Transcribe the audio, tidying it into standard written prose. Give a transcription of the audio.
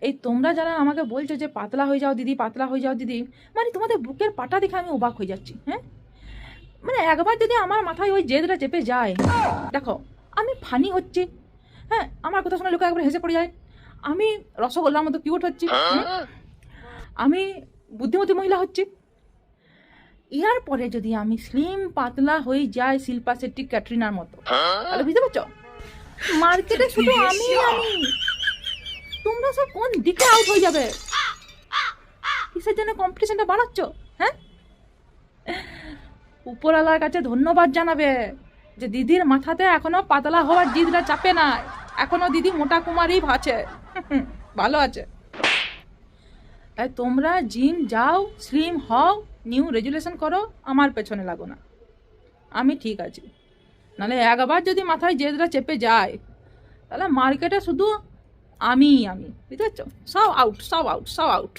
এই তোমরা যারা আমাকে বলছো যে পাতলা হয়ে যাও দিদি, পাতলা হয়ে যাও দিদি, মানে তোমাদের বুকের পাটা দেখে আমি অবাক হয়ে যাচ্ছি। হ্যাঁ, মানে একবার যদি আমার মাথায় ওই জেদটা চেপে যায়, দেখো আমি ফানি হচ্ছি, হ্যাঁ, আমার কথা শুনে লোকে একবার হেসে পড়ে যায়, আমি রসগোল্লার মতো কিউট হচ্ছি, আমি বুদ্ধিমতী মহিলা হচ্ছি। ইয়ার পরে যদি আমি স্লিম পাতলা হয়ে যাই শিল্পা শেট্টি, ক্যাটরিনার মতো, তাহলে বুঝতে পারছো মার্কেটে শুধু আমি তোমরা সব কোন দিকে আউট হয়ে যাবে? কিসের জন্য কম্পিটিশনটা বাড়াচ্ছ? হ্যাঁ, উপরওয়ালার কাছে ধন্যবাদ জানাবে যে দিদির মাথাতে এখনো পাতলা হওয়ার জিদটা চাপে না, এখনো দিদি মোটা কুমারই আছে, ভালো আছে। তাই তোমরা জিম যাও, স্লিম হও, নিউ রেজুলেশন করো, আমার পেছনে লাগো না, আমি ঠিক আছি। নাহলে একবার যদি মাথায় জেদটা চেপে যায়, তাহলে মার্কেটে শুধু আমি বুঝতে পারছো, সব আউট, সব আউট, সব আউট।